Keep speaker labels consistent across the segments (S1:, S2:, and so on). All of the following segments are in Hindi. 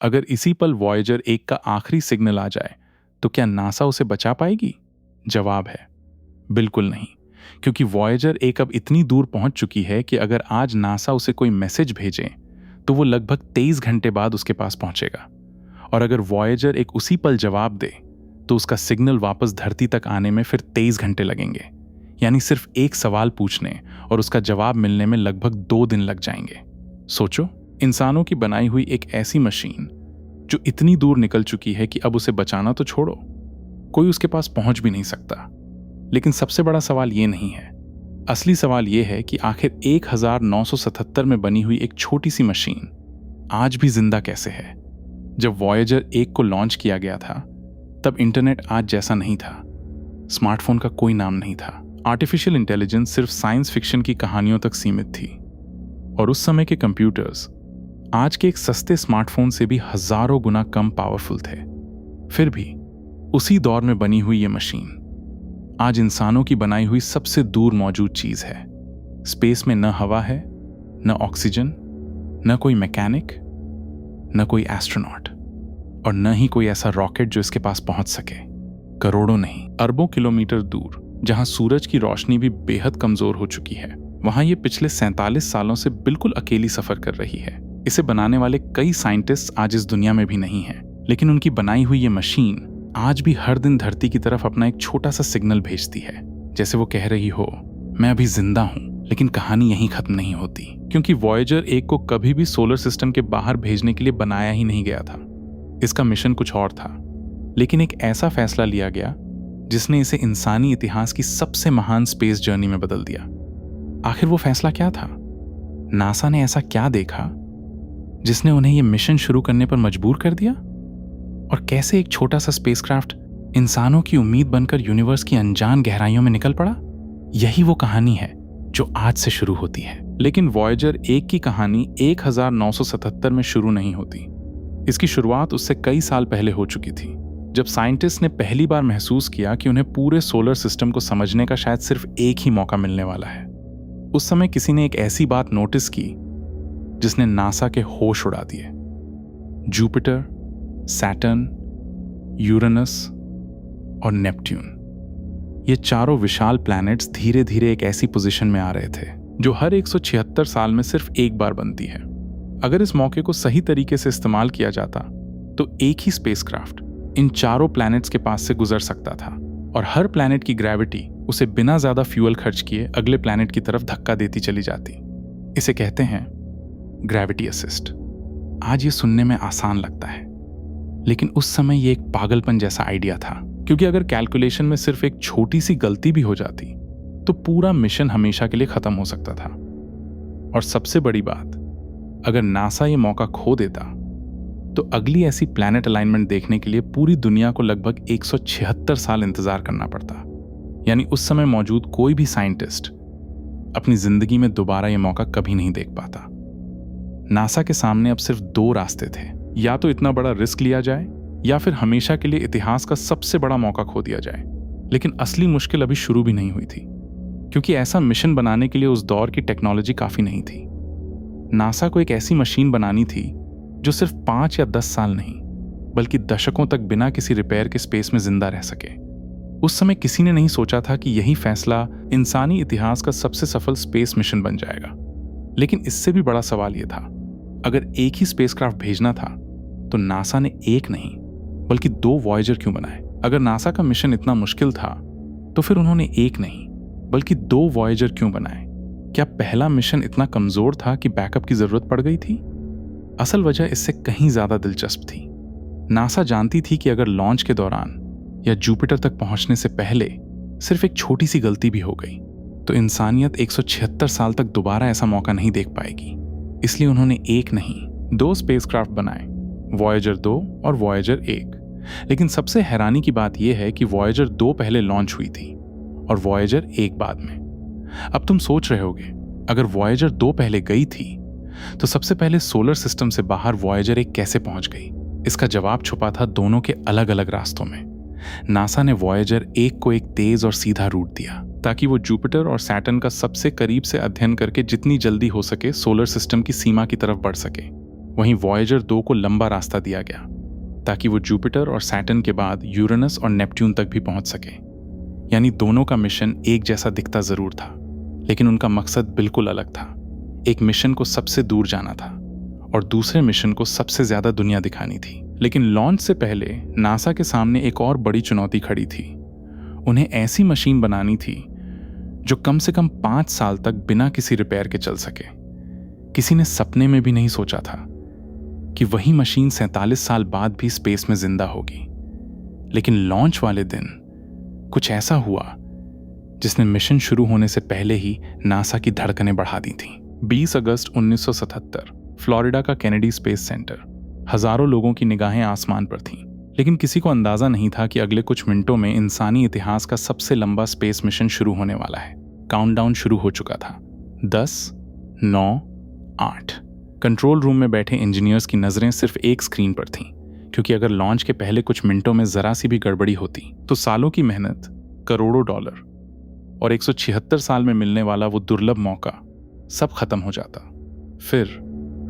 S1: अगर इसी पल वॉयेजर 1 का आखिरी सिग्नल आ जाए तो क्या नासा उसे बचा पाएगी? जवाब है बिल्कुल नहीं, क्योंकि वॉयेजर 1 अब इतनी दूर पहुंच चुकी है कि अगर आज नासा उसे कोई मैसेज भेजे तो वो लगभग 23 घंटे बाद उसके पास पहुंचेगा। और अगर वॉयेजर 1 उसी पल जवाब दे तो उसका सिग्नल वापस धरती तक आने में फिर 23 घंटे लगेंगे। यानी सिर्फ एक सवाल पूछने और उसका जवाब मिलने में लगभग 2 दिन लग जाएंगे। सोचो, इंसानों की बनाई हुई एक ऐसी मशीन जो इतनी दूर निकल चुकी है कि अब उसे बचाना तो छोड़ो, कोई उसके पास पहुंच भी नहीं सकता। लेकिन सबसे बड़ा सवाल ये नहीं है। असली सवाल ये है कि आखिर 1977 में बनी हुई एक छोटी सी मशीन आज भी जिंदा कैसे है? जब वॉयेजर 1 को लॉन्च किया गया था तब इंटरनेट आज जैसा नहीं था, स्मार्टफोन का कोई नाम नहीं था, आर्टिफिशियल इंटेलिजेंस सिर्फ साइंस फिक्शन की कहानियों तक सीमित थी। और उस समय के कंप्यूटर्स आज के एक सस्ते स्मार्टफोन से भी हजारों गुना कम पावरफुल थे। फिर भी उसी दौर में बनी हुई ये मशीन आज इंसानों की बनाई हुई सबसे दूर मौजूद चीज है। स्पेस में न हवा है, न ऑक्सीजन, न कोई मैकेनिक, न कोई एस्ट्रोनॉट, और न ही कोई ऐसा रॉकेट जो इसके पास पहुंच सके। करोड़ों नहीं, अरबों किलोमीटर दूर, जहां सूरज की रोशनी भी बेहद कमजोर हो चुकी है, वहां ये पिछले 47 सालों से बिल्कुल अकेली सफर कर रही है। इसे बनाने वाले कई साइंटिस्ट आज इस दुनिया में भी नहीं हैं, लेकिन उनकी बनाई हुई ये मशीन आज भी हर दिन धरती की तरफ अपना एक छोटा सा सिग्नल भेजती है, जैसे वो कह रही हो, मैं अभी जिंदा हूं। लेकिन कहानी यहीं खत्म नहीं होती, क्योंकि वॉयेजर 1 को कभी भी सोलर सिस्टम के बाहर भेजने के लिए बनाया ही नहीं गया था। इसका मिशन कुछ और था, लेकिन एक ऐसा फैसला लिया गया जिसने इसे इंसानी इतिहास की सबसे महान स्पेस जर्नी में बदल दिया। आखिर वो फैसला क्या था? नासा ने ऐसा क्या देखा जिसने उन्हें यह मिशन शुरू करने पर मजबूर कर दिया? और कैसे एक छोटा सा स्पेसक्राफ्ट इंसानों की उम्मीद बनकर यूनिवर्स की अनजान गहराइयों में निकल पड़ा? यही वो कहानी है जो आज से शुरू होती है। लेकिन वॉयेजर 1 की कहानी 1977 में शुरू नहीं होती। इसकी शुरुआत उससे कई साल पहले हो चुकी थी, जब साइंटिस्ट ने पहली बार महसूस किया कि उन्हें पूरे सोलर सिस्टम को समझने का शायद सिर्फ एक ही मौका मिलने वाला है। उस समय किसी ने एक ऐसी बात नोटिस की जिसने नासा के होश उड़ा दिए। जुपिटर, सैटर्न, यूरेनस और नेपट्यून, ये चारों विशाल प्लैनेट्स धीरे धीरे एक ऐसी पोजीशन में आ रहे थे जो हर 176 साल में सिर्फ एक बार बनती है। अगर इस मौके को सही तरीके से इस्तेमाल किया जाता तो एक ही स्पेसक्राफ्ट इन चारों प्लैनेट्स के पास से गुजर सकता था, और हर प्लैनेट की ग्रेविटी उसे बिना ज्यादा फ्यूल खर्च किए अगले प्लैनेट की तरफ धक्का देती चली जाती। इसे कहते हैं ग्रेविटी असिस्ट। आज ये सुनने में आसान लगता है, लेकिन उस समय ये एक पागलपन जैसा आइडिया था, क्योंकि अगर कैलकुलेशन में सिर्फ एक छोटी सी गलती भी हो जाती तो पूरा मिशन हमेशा के लिए खत्म हो सकता था। और सबसे बड़ी बात, अगर नासा ये मौका खो देता तो अगली ऐसी प्लैनेट अलाइनमेंट देखने के लिए पूरी दुनिया को लगभग 176 साल इंतजार करना पड़ता। यानी उस समय मौजूद कोई भी साइंटिस्ट अपनी जिंदगी में दोबारा ये मौका कभी नहीं देख पाता। नासा के सामने अब सिर्फ 2 रास्ते थे, या तो इतना बड़ा रिस्क लिया जाए या फिर हमेशा के लिए इतिहास का सबसे बड़ा मौका खो दिया जाए। लेकिन असली मुश्किल अभी शुरू भी नहीं हुई थी, क्योंकि ऐसा मिशन बनाने के लिए उस दौर की टेक्नोलॉजी काफी नहीं थी। नासा को एक ऐसी मशीन बनानी थी जो सिर्फ 5 या 10 साल नहीं, बल्कि दशकों तक बिना किसी रिपेयर के स्पेस में जिंदा रह सके। उस समय किसी ने नहीं सोचा था कि यही फैसला इंसानी इतिहास का सबसे सफल स्पेस मिशन बन जाएगा। लेकिन इससे भी बड़ा सवाल यह था, अगर एक ही स्पेसक्राफ्ट भेजना था तो नासा ने एक नहीं बल्कि 2 वॉयेजर क्यों बनाए? अगर नासा का मिशन इतना मुश्किल था तो फिर उन्होंने एक नहीं बल्कि 2 वॉयेजर क्यों बनाए? क्या पहला मिशन इतना कमजोर था कि बैकअप की जरूरत पड़ गई थी? असल वजह इससे कहीं ज्यादा दिलचस्प थी। नासा जानती थी कि अगर लॉन्च के दौरान या जुपिटर तक पहुंचने से पहले सिर्फ एक छोटी सी गलती भी हो गई तो इंसानियत 176 साल तक दोबारा ऐसा मौका नहीं देख पाएगी। इसलिए उन्होंने एक नहीं 2 स्पेसक्राफ्ट बनाए, वॉयेजर 2 और वॉयेजर 1। लेकिन सबसे हैरानी की बात यह है कि वॉयेजर 2 पहले लॉन्च हुई थी और वॉयेजर 1 बाद में। अब तुम सोच रहे होगे, अगर वॉयेजर 2 पहले गई थी तो सबसे पहले सोलर सिस्टम से बाहर वॉयेजर 1 कैसे पहुंच गई? इसका जवाब छुपा था दोनों के अलग अलग रास्तों में। नासा ने वॉयेजर 1 को एक तेज और सीधा रूट दिया ताकि वो जुपिटर और सैटर्न का सबसे करीब से अध्ययन करके जितनी जल्दी हो सके सोलर सिस्टम की सीमा की तरफ बढ़ सके। वहीं वॉयेजर 2 को लंबा रास्ता दिया गया ताकि वो जुपिटर और सैटर्न के बाद यूरेनस और नेपट्यून तक भी पहुंच सके। यानी दोनों का मिशन एक जैसा दिखता जरूर था, लेकिन उनका मकसद बिल्कुल अलग था। एक मिशन को सबसे दूर जाना था और दूसरे मिशन को सबसे ज्यादा दुनिया दिखानी थी। लेकिन लॉन्च से पहले नासा के सामने एक और बड़ी चुनौती खड़ी थी। उन्हें ऐसी मशीन बनानी थी जो कम से कम 5 साल तक बिना किसी रिपेयर के चल सके। किसी ने सपने में भी नहीं सोचा था कि वही मशीन 47 साल बाद भी स्पेस में जिंदा होगी। लेकिन लॉन्च वाले दिन कुछ ऐसा हुआ जिसने मिशन शुरू होने से पहले ही नासा की धड़कनें बढ़ा दी थीं। 20 अगस्त 1977 फ्लोरिडा का केनेडी स्पेस सेंटर। हजारों लोगों की निगाहें आसमान पर थीं, लेकिन किसी को अंदाजा नहीं था कि अगले कुछ मिनटों में इंसानी इतिहास का सबसे लंबा स्पेस मिशन शुरू होने वाला है। काउंटडाउन शुरू हो चुका था। 10, 9, 8। कंट्रोल रूम में बैठे इंजीनियर्स की नजरें सिर्फ एक स्क्रीन पर थीं, क्योंकि अगर लॉन्च के पहले कुछ मिनटों में जरा सी भी गड़बड़ी होती तो सालों की मेहनत, करोड़ों डॉलर और 176 साल में मिलने वाला वो दुर्लभ मौका सब खत्म हो जाता। फिर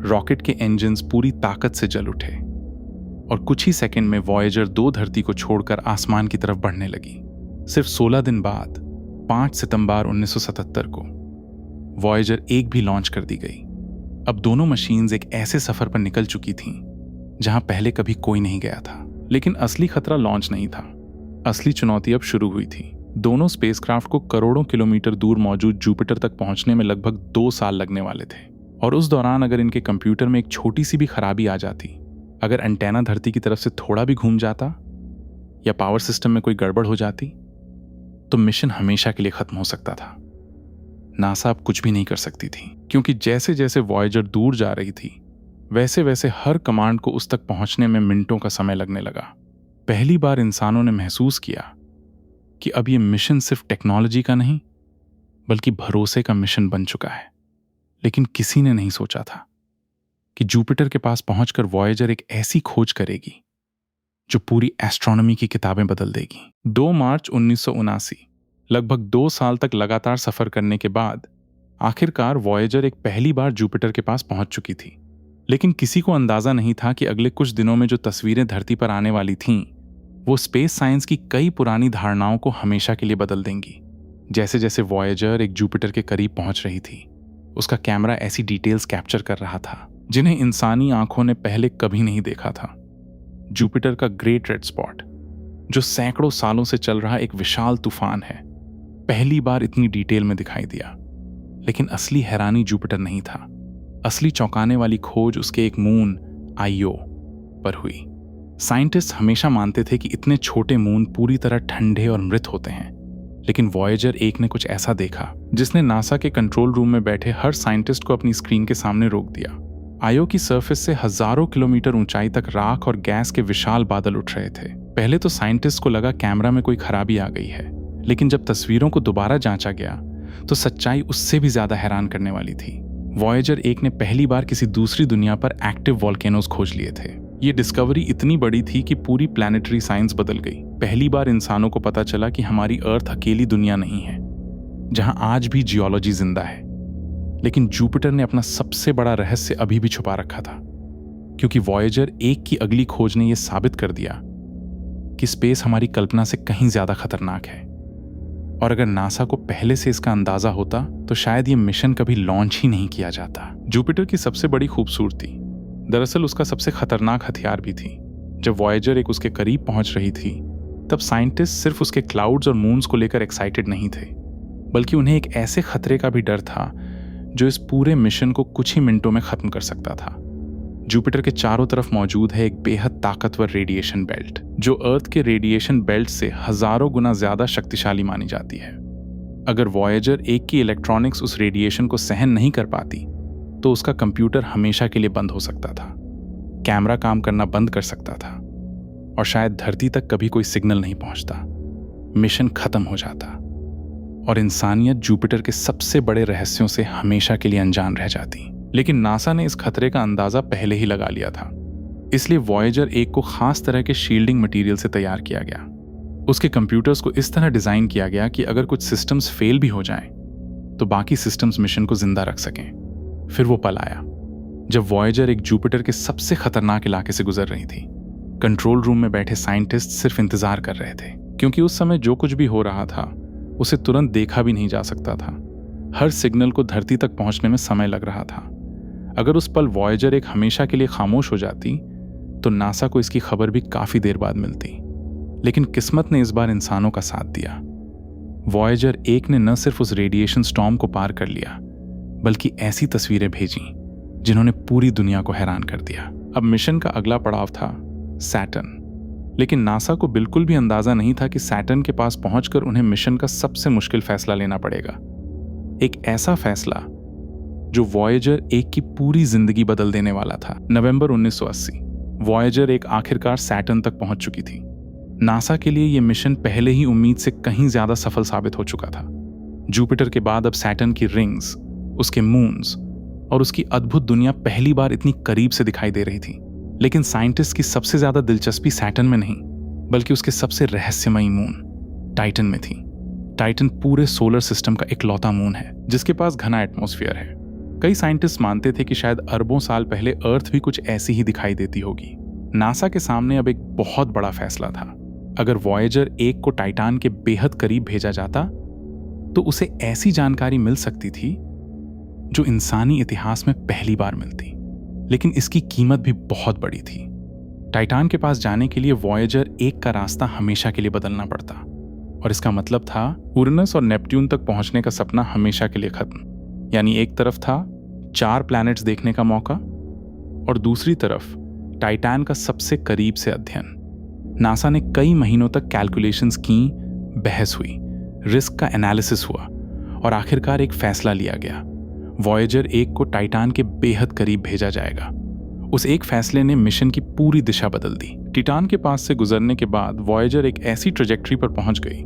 S1: रॉकेट के इंजन्स पूरी ताकत से जल उठे और कुछ ही सेकंड में वॉयेजर 2 धरती को छोड़कर आसमान की तरफ बढ़ने लगी। सिर्फ 16 दिन बाद 5 सितंबर 1977 को वॉयेजर 1 भी लॉन्च कर दी गई। अब दोनों मशीन्स एक ऐसे सफर पर निकल चुकी थीं जहां पहले कभी कोई नहीं गया था। लेकिन असली खतरा लॉन्च नहीं था। असली चुनौती अब शुरू हुई थी। दोनों स्पेसक्राफ्ट को करोड़ों किलोमीटर दूर मौजूद जुपिटर तक पहुंचने में लगभग 2 साल लगने वाले थे। और उस दौरान अगर इनके कंप्यूटर में एक छोटी सी भी खराबी आ जाती, अगर एंटेना धरती की तरफ से थोड़ा भी घूम जाता या पावर सिस्टम में कोई गड़बड़ हो जाती, तो मिशन हमेशा के लिए खत्म हो सकता था। नासा अब कुछ भी नहीं कर सकती थी, क्योंकि जैसे जैसे वॉयेजर दूर जा रही थी वैसे वैसे हर कमांड को उस तक पहुंचने में मिनटों का समय लगने लगा। पहली बार इंसानों ने महसूस किया कि अब ये मिशन सिर्फ टेक्नोलॉजी का नहीं बल्कि भरोसे का मिशन बन चुका है। लेकिन किसी ने नहीं सोचा था कि जुपिटर के पास पहुंचकर वॉयेजर एक ऐसी खोज करेगी जो पूरी एस्ट्रोनॉमी की किताबें बदल देगी। 2 मार्च 1979, लगभग 2 साल तक लगातार सफर करने के बाद आखिरकार वॉयेजर एक पहली बार जुपिटर के पास पहुंच चुकी थी। लेकिन किसी को अंदाजा नहीं था कि अगले कुछ दिनों में जो तस्वीरें धरती पर आने वाली थीं, वो स्पेस साइंस की कई पुरानी धारणाओं को हमेशा के लिए बदल देंगी। जैसे जैसे वॉयेजर एक जुपिटर के करीब पहुंच रही थी, उसका कैमरा ऐसी डिटेल्स कैप्चर कर रहा था जिन्हें इंसानी आंखों ने पहले कभी नहीं देखा था। जुपिटर का ग्रेट रेड स्पॉट, जो सैकड़ों सालों से चल रहा एक विशाल तूफान है, पहली बार इतनी डिटेल में दिखाई दिया। लेकिन असली हैरानी जुपिटर नहीं था। असली चौंकाने वाली खोज उसके एक मून आईओ पर हुई। साइंटिस्ट हमेशा मानते थे कि इतने छोटे मून पूरी तरह ठंडे और मृत होते हैं, लेकिन वॉयेजर 1 ने कुछ ऐसा देखा जिसने नासा के कंट्रोल रूम में बैठे हर साइंटिस्ट को अपनी स्क्रीन के सामने रोक दिया। आईओ की सरफेस से हजारों किलोमीटर ऊंचाई तक राख और गैस के विशाल बादल उठ रहे थे। पहले तो साइंटिस्ट को लगा कैमरा में कोई खराबी आ गई है, लेकिन जब तस्वीरों को दोबारा जांचा गया तो सच्चाई उससे भी ज्यादा हैरान करने वाली थी। वॉयेजर 1 ने पहली बार किसी दूसरी दुनिया पर एक्टिव वॉल्केनोज खोज लिए थे। ये डिस्कवरी इतनी बड़ी थी कि पूरी प्लैनेटरी साइंस बदल गई। पहली बार इंसानों को पता चला कि हमारी अर्थ अकेली दुनिया नहीं है जहां आज भी जियोलॉजी जिंदा है। लेकिन जुपिटर ने अपना सबसे बड़ा रहस्य अभी भी छुपा रखा था, क्योंकि वॉयेजर 1 की अगली खोज ने यह साबित कर दिया कि स्पेस हमारी कल्पना से कहीं ज्यादा खतरनाक है। और अगर नासा को पहले से इसका अंदाजा होता तो शायद ये मिशन कभी लॉन्च ही नहीं किया जाता। जुपिटर की सबसे बड़ी खूबसूरती दरअसल उसका सबसे खतरनाक हथियार भी थी। जब वॉयेजर 1 उसके करीब पहुंच रही थी, तब साइंटिस्ट सिर्फ उसके क्लाउड्स और मून्स को लेकर एक्साइटेड नहीं थे, बल्कि उन्हें एक ऐसे खतरे का भी डर था जो इस पूरे मिशन को कुछ ही मिनटों में खत्म कर सकता था। जुपिटर के चारों तरफ मौजूद है एक बेहद ताकतवर रेडिएशन बेल्ट, जो अर्थ के रेडिएशन बेल्ट से हजारों गुना ज्यादा शक्तिशाली मानी जाती है। अगर वॉयेजर 1 की इलेक्ट्रॉनिक्स उस रेडिएशन को सहन नहीं कर पाती तो उसका कंप्यूटर हमेशा के लिए बंद हो सकता था, कैमरा काम करना बंद कर सकता था और शायद धरती तक कभी कोई सिग्नल नहीं पहुंचता। मिशन खत्म हो जाता और इंसानियत जुपिटर के सबसे बड़े रहस्यों से हमेशा के लिए अनजान रह जाती। लेकिन नासा ने इस खतरे का अंदाजा पहले ही लगा लिया था, इसलिए वॉयेजर 1 को खास तरह के शील्डिंग मटेरियल से तैयार किया गया। उसके कंप्यूटर्स को इस तरह डिजाइन किया गया कि अगर कुछ सिस्टम्स फेल भी हो जाएं, तो बाकी सिस्टम्स मिशन को जिंदा रख सकें। फिर वो पल आया, जब वॉयेजर एक जुपिटर के सबसे खतरनाक इलाके से गुजर रही थी। कंट्रोल रूम में बैठे साइंटिस्ट सिर्फ इंतजार कर रहे थे, क्योंकि उस समय जो कुछ भी हो रहा था उसे तुरंत देखा भी नहीं जा सकता था। हर सिग्नल को धरती तक पहुंचने में समय लग रहा था। अगर उस पल वॉयेजर एक हमेशा के लिए खामोश हो जाती तो नासा को इसकी खबर भी काफी देर बाद मिलती। लेकिन किस्मत ने इस बार इंसानों का साथ दिया। वॉयेजर 1 ने न सिर्फ उस रेडिएशन स्टॉर्म को पार कर लिया, बल्कि ऐसी तस्वीरें भेजी जिन्होंने पूरी दुनिया को हैरान कर दिया। अब मिशन का अगला पड़ाव था सैटर्न। लेकिन नासा को बिल्कुल भी अंदाजा नहीं था कि सैटर्न के पास पहुंचकर उन्हें मिशन का सबसे मुश्किल फैसला लेना पड़ेगा। एक ऐसा फैसला जो वॉयेजर 1 की पूरी जिंदगी बदल देने वाला था। नवंबर 1980 वॉयेजर 1 आखिरकार सैटर्न तक पहुंच चुकी थी। नासा के लिए यह मिशन पहले ही उम्मीद से कहीं ज्यादा सफल साबित हो चुका था। जुपिटर के बाद अब सैटर्न की रिंग्स, उसके मून्स और उसकी अद्भुत दुनिया पहली बार इतनी करीब से दिखाई दे रही थी। लेकिन साइंटिस्ट की सबसे ज्यादा दिलचस्पी सैटर्न में नहीं, बल्कि उसके सबसे रहस्यमयी मून टाइटन में थी। टाइटन पूरे सोलर सिस्टम का इकलौता मून है जिसके पास घना एटमॉस्फेयर है। कई साइंटिस्ट मानते थे कि शायद अरबों साल पहले अर्थ भी कुछ ऐसी ही दिखाई देती होगी। नासा के सामने अब एक बहुत बड़ा फैसला था। अगर वॉयेजर 1 को टाइटान के बेहद करीब भेजा जाता तो उसे ऐसी जानकारी मिल सकती थी जो इंसानी इतिहास में पहली बार मिलती। लेकिन इसकी कीमत भी बहुत बड़ी थी। टाइटान के पास जाने के लिए वॉयेजर 1 का रास्ता हमेशा के लिए बदलना पड़ता, और इसका मतलब था उरेनस और नेपट्यून तक पहुंचने का सपना हमेशा के लिए खत्म। यानी एक तरफ था 4 प्लैनेट्स देखने का मौका और दूसरी तरफ टाइटान का सबसे करीब से अध्ययन। नासा ने कई महीनों तक कैलकुलेशंस की, बहस हुई, रिस्क का एनालिसिस हुआ और आखिरकार एक फैसला लिया गया। वॉयेजर 1 को टाइटान के बेहद करीब भेजा जाएगा। उस एक फैसले ने मिशन की पूरी दिशा बदल दी। टाइटान के पास से गुजरने के बाद वॉयेजर एक ऐसी ट्रेजेक्टरी पर पहुंच गई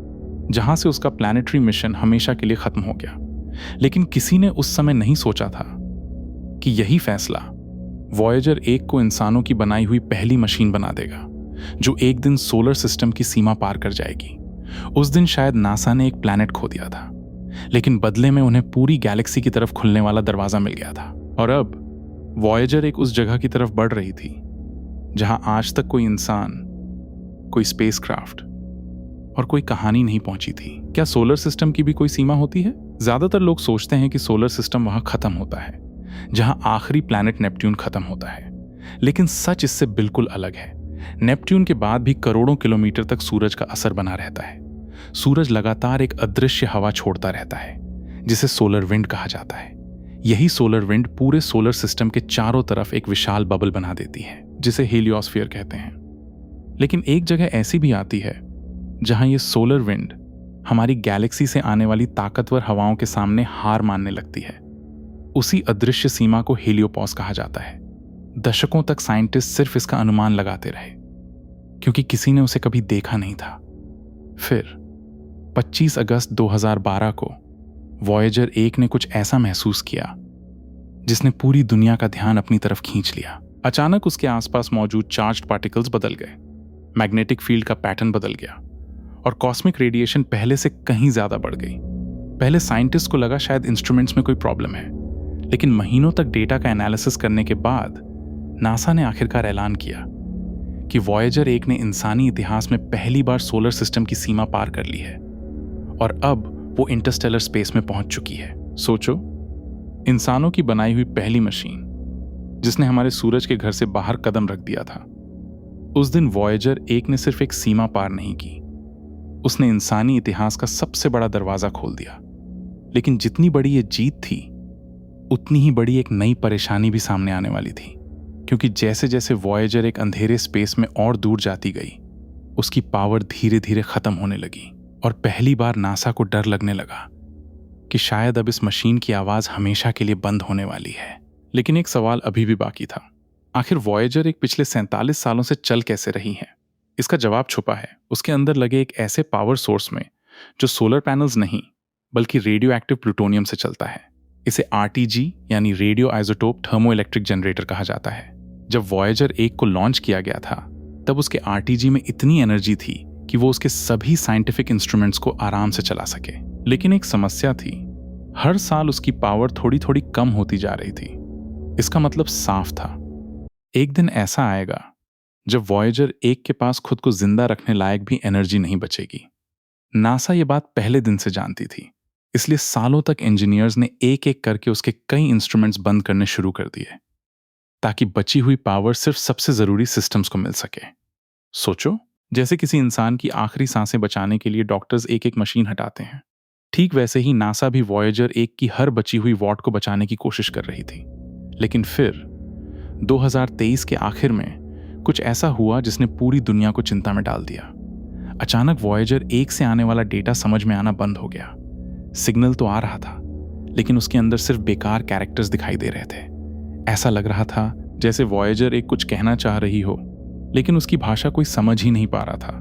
S1: जहां से उसका प्लैनेटरी मिशन हमेशा के लिए खत्म हो गया। लेकिन किसी ने उस समय नहीं सोचा था कि यही फैसला वॉयेजर 1 को इंसानों की बनाई हुई पहली मशीन बना देगा, जो एक दिन सोलर सिस्टम की सीमा पार कर जाएगी। उस दिन शायद नासा ने एक प्लैनेट खो दिया था, लेकिन बदले में उन्हें पूरी गैलेक्सी की तरफ खुलने वाला दरवाजा मिल गया था। और अब वॉयेजर 1 उस जगह की तरफ बढ़ रही थी जहां आज तक कोई इंसान, कोई स्पेसक्राफ्ट और कोई कहानी नहीं पहुंची थी। क्या सोलर सिस्टम की भी कोई सीमा होती है? ज्यादातर लोग सोचते हैं कि सोलर सिस्टम वहां खत्म होता है जहां आखिरी प्लैनेट नेपट्यून खत्म होता है, लेकिन सच इससे बिल्कुल अलग है। नेपट्यून के बाद भी करोड़ों किलोमीटर तक सूरज का असर बना रहता है। सूरज लगातार एक अदृश्य हवा छोड़ता रहता है जिसे सोलर विंड कहा जाता है। यही सोलर विंड पूरे सोलर सिस्टम के चारों तरफ एक विशाल बबल बना देती है जिसे हेलियोस्फीयर कहते हैं। लेकिन एक जगह ऐसी भी आती है जहां ये सोलर विंड हमारी गैलेक्सी से आने वाली ताकतवर हवाओं के सामने हार मानने लगती है। उसी अदृश्य सीमा को हेलियोपॉज कहा जाता है। दशकों तक साइंटिस्ट सिर्फ इसका अनुमान लगाते रहे क्योंकि किसी ने उसे कभी देखा नहीं था। फिर 25 अगस्त 2012 को वॉयेजर 1 ने कुछ ऐसा महसूस किया जिसने पूरी दुनिया का ध्यान अपनी तरफ खींच लिया। अचानक उसके आसपास मौजूद चार्ज्ड पार्टिकल्स बदल गए, मैग्नेटिक फील्ड का पैटर्न बदल गया और कॉस्मिक रेडिएशन पहले से कहीं ज्यादा बढ़ गई। पहले साइंटिस्ट को लगा शायद इंस्ट्रूमेंट्स में कोई प्रॉब्लम है, लेकिन महीनों तक डेटा का एनालिसिस करने के बाद नासा ने आखिरकार ऐलान किया कि वॉयेजर 1 ने इंसानी इतिहास में पहली बार सोलर सिस्टम की सीमा पार कर ली है और अब वो इंटरस्टेलर स्पेस में पहुंच चुकी है। सोचो, इंसानों की बनाई हुई पहली मशीन जिसने हमारे सूरज के घर से बाहर कदम रख दिया था। उस दिन वॉयेजर 1 ने सिर्फ एक सीमा पार नहीं की, उसने इंसानी इतिहास का सबसे बड़ा दरवाजा खोल दिया। लेकिन जितनी बड़ी ये जीत थी, उतनी ही बड़ी एक नई परेशानी भी सामने आने वाली थी, क्योंकि जैसे जैसे वॉयेजर एक अंधेरे स्पेस में और दूर जाती गई, उसकी पावर धीरे धीरे खत्म होने लगी और पहली बार नासा को डर लगने लगा कि शायद अब इस मशीन की आवाज हमेशा के लिए बंद होने वाली है। लेकिन एक सवाल अभी भी बाकी था, आखिर वॉयेजर एक पिछले 47 सालों से चल कैसे रही है? इसका जवाब छुपा है उसके अंदर लगे एक ऐसे पावर सोर्स में जो सोलर पैनल्स नहीं बल्कि रेडियो एक्टिव प्लूटोनियम से चलता है। इसे RTG यानी radio isotope thermo electric generator कहा जाता है। जब वॉयेजर 1 को लॉन्च किया गया था तब उसके RTG में इतनी एनर्जी थी कि वो उसके सभी साइंटिफिक इंस्ट्रूमेंट्स को आराम से चला सके। लेकिन एक समस्या थी, हर साल उसकी पावर थोड़ी थोड़ी कम होती जा रही थी। इसका मतलब साफ था, एक दिन ऐसा आएगा जब वॉयेजर 1 के पास खुद को जिंदा रखने लायक भी एनर्जी नहीं बचेगी। नासा ये बात पहले दिन से जानती थी, इसलिए सालों तक इंजीनियर्स ने एक एक करके उसके कई इंस्ट्रूमेंट्स बंद करने शुरू कर दिए ताकि बची हुई पावर सिर्फ सबसे जरूरी सिस्टम्स को मिल सके। सोचो, जैसे किसी इंसान की आखिरी सांसें बचाने के लिए डॉक्टर्स एक एक मशीन हटाते हैं, ठीक वैसे ही नासा भी वॉयेजर 1 की हर बची हुई वॉट को बचाने की कोशिश कर रही थी। लेकिन फिर 2023 के आखिर में कुछ ऐसा हुआ जिसने पूरी दुनिया को चिंता में डाल दिया। अचानक वॉयेजर 1 से आने वाला डेटा समझ में आना बंद हो गया। सिग्नल तो आ रहा था, लेकिन उसके अंदर सिर्फ बेकार कैरेक्टर्स दिखाई दे रहे थे। ऐसा लग रहा था जैसे वॉयेजर 1 कुछ कहना चाह रही हो, लेकिन उसकी भाषा कोई समझ ही नहीं पा रहा था।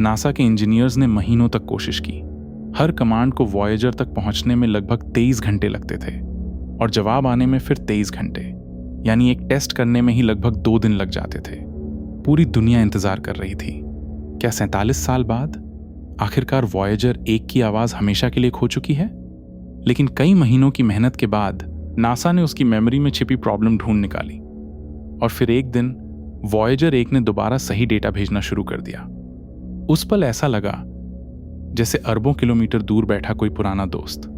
S1: नासा के इंजीनियर्स ने महीनों तक कोशिश की। हर कमांड को वॉयेजर तक पहुंचने में लगभग 23 घंटे लगते थे और जवाब आने में फिर 23 घंटे, यानी एक टेस्ट करने में ही लगभग 2 दिन लग जाते थे। पूरी दुनिया इंतजार कर रही थी। क्या 47 साल बाद आखिरकार वॉयेजर 1 की आवाज हमेशा के लिए खो चुकी है? लेकिन कई महीनों की मेहनत के बाद नासा ने उसकी मेमोरी में छिपी प्रॉब्लम ढूंढ निकाली और फिर एक दिन वॉयेजर 1 ने दोबारा सही डेटा भेजना शुरू कर दिया। उस पल ऐसा लगा जैसे अरबों किलोमीटर दूर बैठा कोई पुराना दोस्त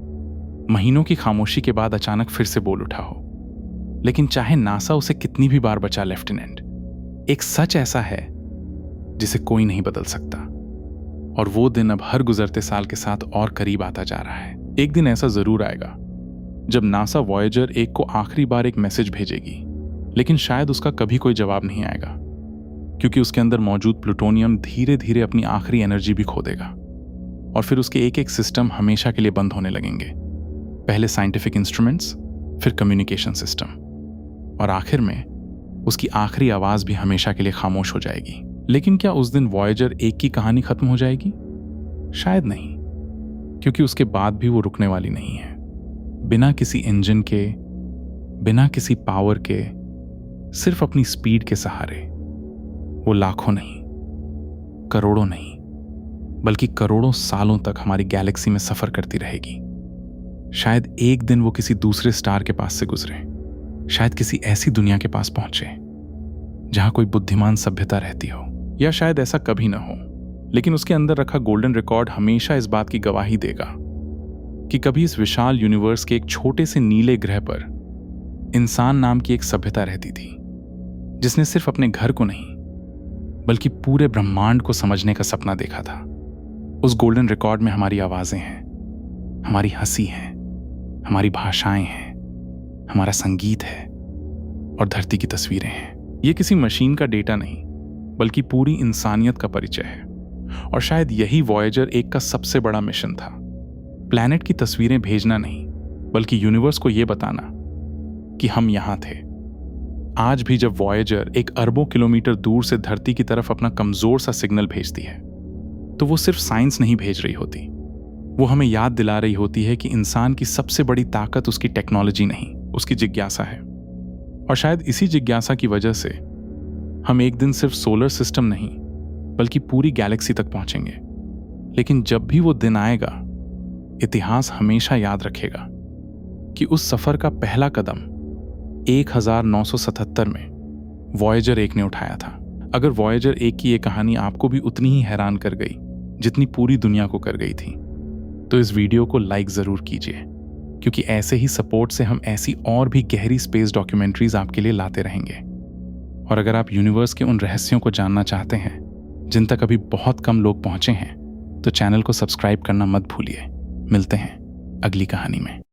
S1: महीनों की खामोशी के बाद अचानक फिर से बोल उठा हो। लेकिन चाहे नासा उसे कितनी भी बार बचा लेफ्टिनेंट, एक सच ऐसा है जिसे कोई नहीं बदल सकता। और वो दिन अब हर गुजरते साल के साथ और करीब आता जा रहा है। एक दिन ऐसा जरूर आएगा जब नासा वॉयेजर 1 को आखिरी बार एक मैसेज भेजेगी, लेकिन शायद उसका कभी कोई जवाब नहीं आएगा, क्योंकि उसके अंदर मौजूद प्लूटोनियम धीरे धीरे अपनी आखिरी एनर्जी भी खो देगा और फिर उसके एक एक सिस्टम हमेशा के लिए बंद होने लगेंगे। पहले साइंटिफिक इंस्ट्रूमेंट्स, फिर कम्युनिकेशन सिस्टम, और आखिर में उसकी आखिरी आवाज भी हमेशा के लिए खामोश हो जाएगी। लेकिन क्या उस दिन वॉयेजर 1 की कहानी खत्म हो जाएगी? शायद नहीं, क्योंकि उसके बाद भी वो रुकने वाली नहीं है। बिना किसी इंजन के, बिना किसी पावर के, सिर्फ अपनी स्पीड के सहारे वो लाखों नहीं, करोड़ों नहीं, बल्कि करोड़ों सालों तक हमारी गैलेक्सी में सफर करती रहेगी। शायद एक दिन वो किसी दूसरे स्टार के पास से गुजरे, शायद किसी ऐसी दुनिया के पास पहुंचे जहां कोई बुद्धिमान सभ्यता रहती हो, या शायद ऐसा कभी ना हो, लेकिन उसके अंदर रखा गोल्डन रिकॉर्ड हमेशा इस बात की गवाही देगा कि कभी इस विशाल यूनिवर्स के एक छोटे से नीले ग्रह पर इंसान नाम की एक सभ्यता रहती थी, जिसने सिर्फ अपने घर को नहीं बल्कि पूरे ब्रह्मांड को समझने का सपना देखा था। उस गोल्डन रिकॉर्ड में हमारी आवाजें हैं, हमारी हंसी है, हमारी भाषाएं हैं, हमारा संगीत है और धरती की तस्वीरें हैं। ये किसी मशीन का डेटा नहीं, बल्कि पूरी इंसानियत का परिचय है। और शायद यही वॉयेजर 1 का सबसे बड़ा मिशन था, प्लैनेट की तस्वीरें भेजना नहीं, बल्कि यूनिवर्स को यह बताना कि हम यहां थे। आज भी जब वॉयेजर एक अरबों किलोमीटर दूर से धरती की तरफ अपना कमजोर सा सिग्नल भेजती है, तो वो सिर्फ साइंस नहीं भेज रही होती, वो हमें याद दिला रही होती है कि इंसान की सबसे बड़ी ताकत उसकी टेक्नोलॉजी नहीं, उसकी जिज्ञासा है। और शायद इसी जिज्ञासा की वजह से हम एक दिन सिर्फ सोलर सिस्टम नहीं, बल्कि पूरी गैलेक्सी तक पहुंचेंगे। लेकिन जब भी वो दिन आएगा, इतिहास हमेशा याद रखेगा कि उस सफर का पहला कदम 1977 में वॉयेजर 1 ने उठाया था। अगर वॉयेजर 1 की ये कहानी आपको भी उतनी ही हैरान कर गई जितनी पूरी दुनिया को कर गई थी, तो इस वीडियो को लाइक जरूर कीजिए, क्योंकि ऐसे ही सपोर्ट से हम ऐसी और भी गहरी स्पेस डॉक्यूमेंट्रीज आपके लिए लाते रहेंगे। और अगर आप यूनिवर्स के उन रहस्यों को जानना चाहते हैं जिन तक अभी बहुत कम लोग पहुंचे हैं, तो चैनल को सब्सक्राइब करना मत भूलिए। मिलते हैं अगली कहानी में।